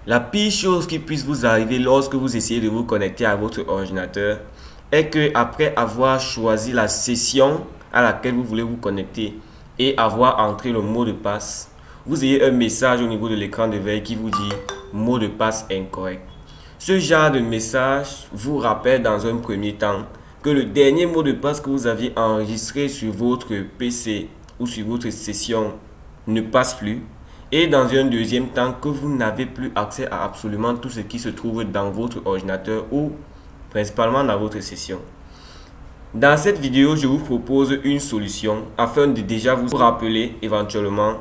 La pire chose qui puisse vous arriver lorsque vous essayez de vous connecter à votre ordinateur est que après avoir choisi la session à laquelle vous voulez vous connecter et avoir entré le mot de passe, vous ayez un message au niveau de l'écran de veille qui vous dit mot de passe incorrect. Ce genre de message vous rappelle dans un premier temps que le dernier mot de passe que vous aviez enregistré sur votre PC ou sur votre session ne passe plus. Et dans un deuxième temps, que vous n'avez plus accès à absolument tout ce qui se trouve dans votre ordinateur ou principalement dans votre session. Dans cette vidéo, je vous propose une solution afin de déjà vous rappeler éventuellement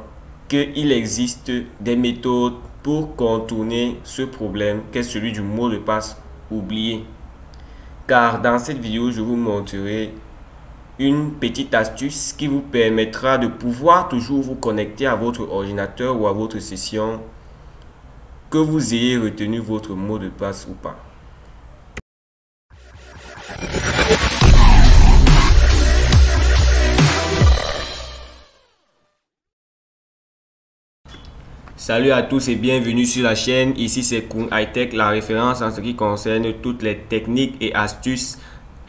qu'il existe des méthodes pour contourner ce problème qu'est celui du mot de passe oublié. Car dans cette vidéo, je vous montrerai une petite astuce qui vous permettra de pouvoir toujours vous connecter à votre ordinateur ou à votre session, que vous ayez retenu votre mot de passe ou pas. Salut à tous et bienvenue sur la chaîne. Ici c'est Kun High Tech, la référence en ce qui concerne toutes les techniques et astuces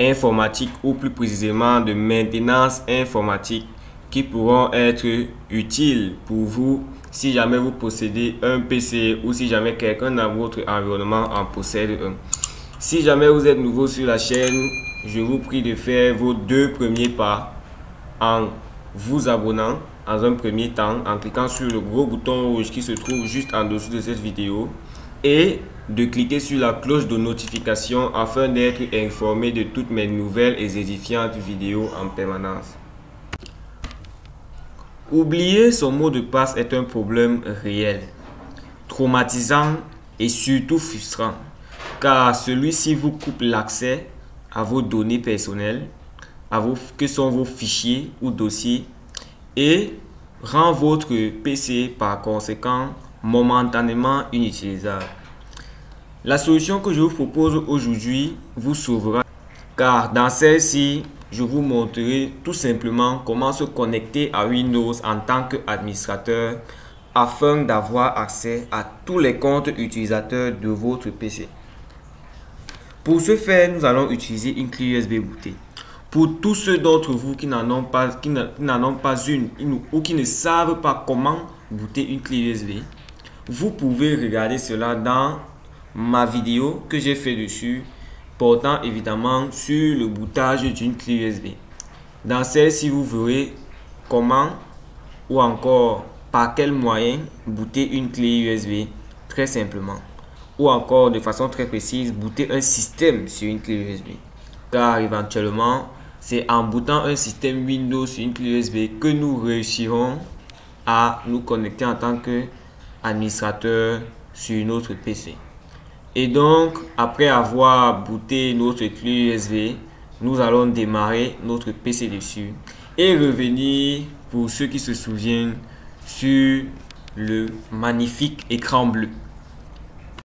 informatique ou plus précisément de maintenance informatique qui pourront être utiles pour vous si jamais vous possédez un PC ou si jamais quelqu'un dans votre environnement en possède un. Si jamais vous êtes nouveau sur la chaîne, je vous prie de faire vos deux premiers pas en vous abonnant en un premier temps, en cliquant sur le gros bouton rouge qui se trouve juste en dessous de cette vidéo et de cliquer sur la cloche de notification afin d'être informé de toutes mes nouvelles et édifiantes vidéos en permanence. Oublier son mot de passe est un problème réel, traumatisant et surtout frustrant, car celui-ci vous coupe l'accès à vos données personnelles, que sont vos fichiers ou dossiers, et rend votre PC par conséquent momentanément inutilisable. La solution que je vous propose aujourd'hui vous sauvera, car dans celle-ci, je vous montrerai tout simplement comment se connecter à Windows en tant qu'administrateur afin d'avoir accès à tous les comptes utilisateurs de votre PC. Pour ce faire, nous allons utiliser une clé USB bootée. Pour tous ceux d'entre vous qui n'en ont pas une ou qui ne savent pas comment booter une clé USB, vous pouvez regarder cela dans ma vidéo que j'ai fait dessus, portant évidemment sur le bootage d'une clé USB. Dans celle-ci, vous verrez comment ou encore par quel moyen booter une clé USB très simplement, ou encore de façon très précise booter un système sur une clé USB, car éventuellement c'est en bootant un système Windows sur une clé USB que nous réussirons à nous connecter en tant qu'administrateur sur notre PC. Et donc, après avoir booté notre clé USB, nous allons démarrer notre PC dessus et revenir, pour ceux qui se souviennent, sur le magnifique écran bleu.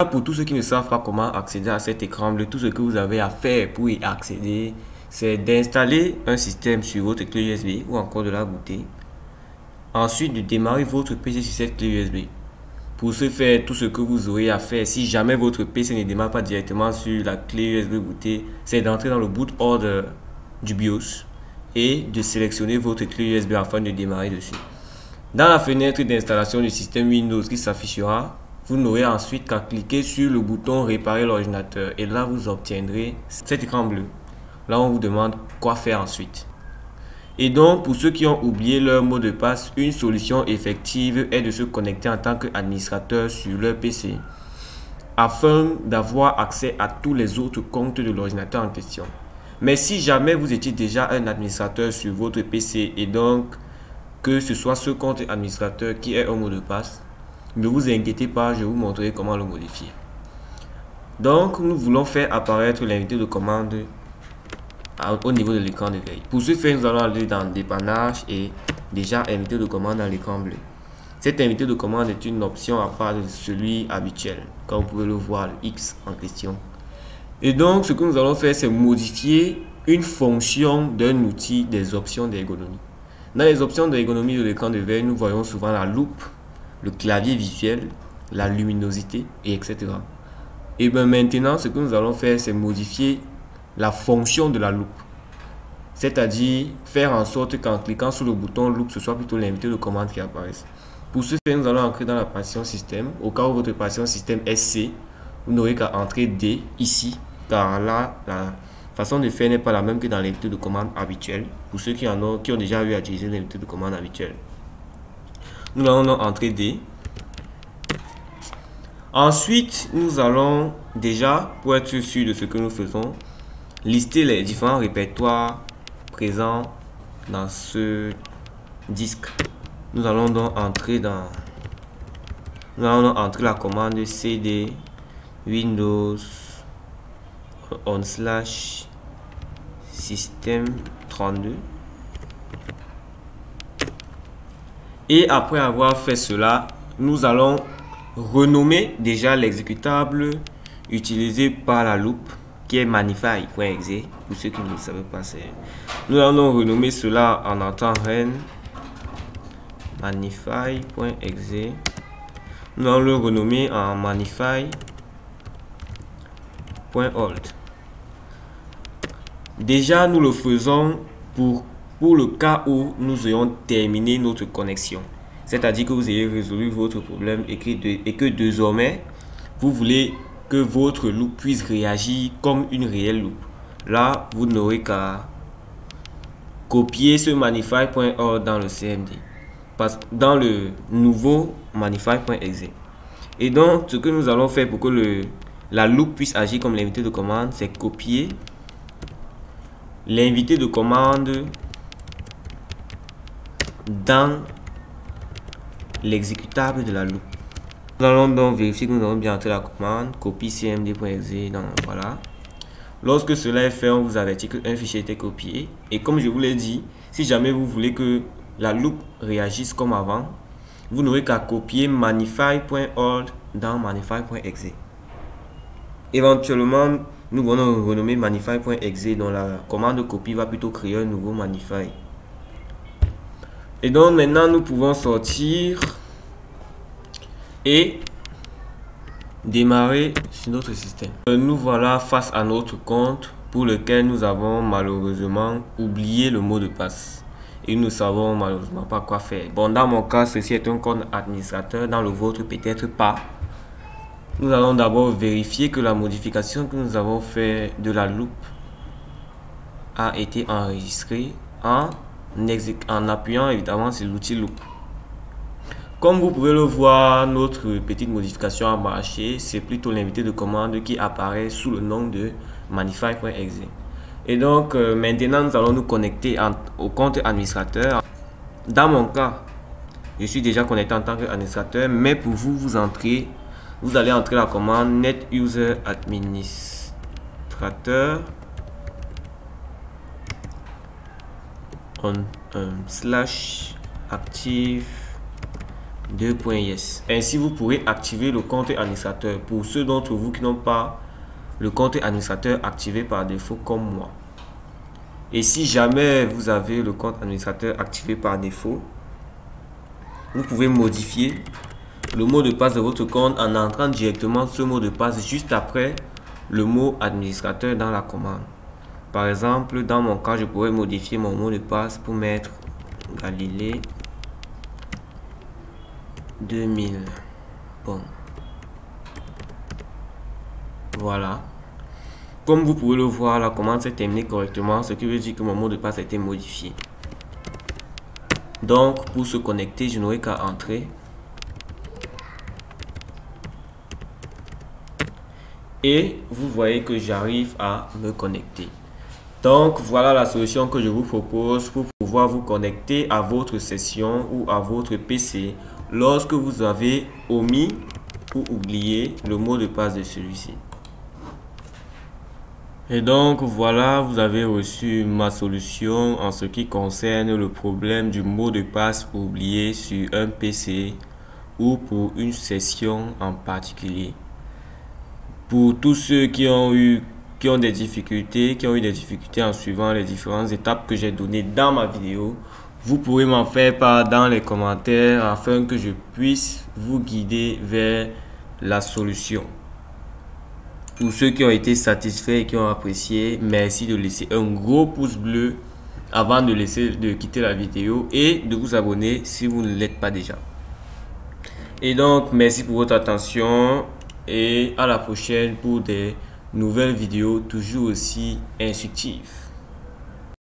Pour tous ceux qui ne savent pas comment accéder à cet écran bleu, tout ce que vous avez à faire pour y accéder, c'est d'installer un système sur votre clé USB ou encore de la booter. Ensuite, de démarrer votre PC sur cette clé USB. Pour ce faire, tout ce que vous aurez à faire, si jamais votre PC ne démarre pas directement sur la clé USB bootée, c'est d'entrer dans le boot order du BIOS et de sélectionner votre clé USB afin de démarrer dessus. Dans la fenêtre d'installation du système Windows qui s'affichera, vous n'aurez ensuite qu'à cliquer sur le bouton réparer l'ordinateur et là vous obtiendrez cet écran bleu. Là on vous demande quoi faire ensuite. Et donc, pour ceux qui ont oublié leur mot de passe, une solution effective est de se connecter en tant qu'administrateur sur leur PC afin d'avoir accès à tous les autres comptes de l'ordinateur en question. Mais si jamais vous étiez déjà un administrateur sur votre PC et donc que ce soit ce compte administrateur qui est un mot de passe, ne vous inquiétez pas, je vais vous montrer comment le modifier. Donc, nous voulons faire apparaître l'invité de commande au niveau de l'écran de veille. Pour ce faire, nous allons aller dans dépannage et déjà invité de commande dans l'écran bleu. Cette invité de commande est une option à part de celui habituel, comme vous pouvez le voir, le X en question. Et donc, ce que nous allons faire, c'est modifier une fonction d'un outil des options d'ergonomie. Dans les options d'ergonomie de l'écran de veille, nous voyons souvent la loupe, le clavier visuel, la luminosité, et etc. Et bien maintenant, ce que nous allons faire, c'est modifier la fonction de la loupe. C'est-à-dire faire en sorte qu'en cliquant sur le bouton loupe, ce soit plutôt l'invité de commande qui apparaisse. Pour ce faire, nous allons entrer dans la partition système. Au cas où votre partition système est C, vous n'aurez qu'à entrer D ici, car là, la façon de faire n'est pas la même que dans l'invité de commande habituel. Pour ceux qui ont déjà eu à utiliser l'invité de commande habituel. Nous allons entrer D. Ensuite, nous allons déjà, pour être sûr de ce que nous faisons, lister les différents répertoires présents dans ce disque. Nous allons donc entrer la commande cd windows /system32 et après avoir fait cela, nous allons renommer déjà l'exécutable utilisé par la loupe qui est manify.exe. Pour ceux qui ne le savent pas, nous allons renommer cela en entend ren manify.exe. Nous allons le renommer en manify.hold. Déjà, nous le faisons pour le cas où nous ayons terminé notre connexion. C'est-à-dire que vous ayez résolu votre problème et que désormais, vous voulez que votre loupe puisse réagir comme une réelle loupe. Là, vous n'aurez qu'à copier ce manify.hold dans le CMD, dans le nouveau manify.exe. Et donc, ce que nous allons faire pour que la loupe puisse agir comme l'invité de commande, c'est copier l'invité de commande dans l'exécutable de la loupe. Nous allons donc vérifier que nous avons bien entré la commande copie cmd.exe. Voilà. Lorsque cela est fait, on vous avertit qu'un fichier était copié. Et comme je vous l'ai dit, si jamais vous voulez que la loupe réagisse comme avant, vous n'aurez qu'à copier manify.hold dans manify.exe. Éventuellement, nous allons renommer manify.exe, dont la commande copie va plutôt créer un nouveau manify. Et donc maintenant, nous pouvons sortir et démarrer sur notre système. Nous voilà face à notre compte pour lequel nous avons malheureusement oublié le mot de passe. Et nous ne savons malheureusement pas quoi faire. Bon, dans mon cas, ceci est un compte administrateur. Dans le vôtre, peut-être pas. Nous allons d'abord vérifier que la modification que nous avons fait de la loupe a été enregistrée en appuyant évidemment sur l'outil loupe. Comme vous pouvez le voir, notre petite modification a marché. C'est plutôt l'invité de commande qui apparaît sous le nom de manify.exe. Et donc maintenant nous allons nous connecter au compte administrateur. Dans mon cas, je suis déjà connecté en tant qu'administrateur, mais pour vous, vous allez entrer la commande net user administrateur /active 2.yes. Ainsi, vous pourrez activer le compte administrateur pour ceux d'entre vous qui n'ont pas le compte administrateur activé par défaut comme moi. Et si jamais vous avez le compte administrateur activé par défaut, vous pouvez modifier le mot de passe de votre compte en entrant directement ce mot de passe juste après le mot administrateur dans la commande. Par exemple, dans mon cas, je pourrais modifier mon mot de passe pour mettre Galilée 2000. Bon. Voilà. Comme vous pouvez le voir, la commande s'est terminée correctement, ce qui veut dire que mon mot de passe a été modifié. Donc, pour se connecter, je n'aurai qu'à entrer. Et vous voyez que j'arrive à me connecter. Donc, voilà la solution que je vous propose pour pouvoir vous connecter à votre session ou à votre PC lorsque vous avez omis ou oublié le mot de passe de celui-ci. Et donc, voilà, vous avez reçu ma solution en ce qui concerne le problème du mot de passe oublié sur un PC ou pour une session en particulier. Pour tous ceux qui ont eu des difficultés, en suivant les différentes étapes que j'ai données dans ma vidéo, vous pourrez m'en faire part dans les commentaires afin que je puisse vous guider vers la solution. Pour ceux qui ont été satisfaits et qui ont apprécié, merci de laisser un gros pouce bleu avant de quitter la vidéo et de vous abonner si vous ne l'êtes pas déjà. Et donc, merci pour votre attention et à la prochaine pour des nouvelles vidéos toujours aussi instructives.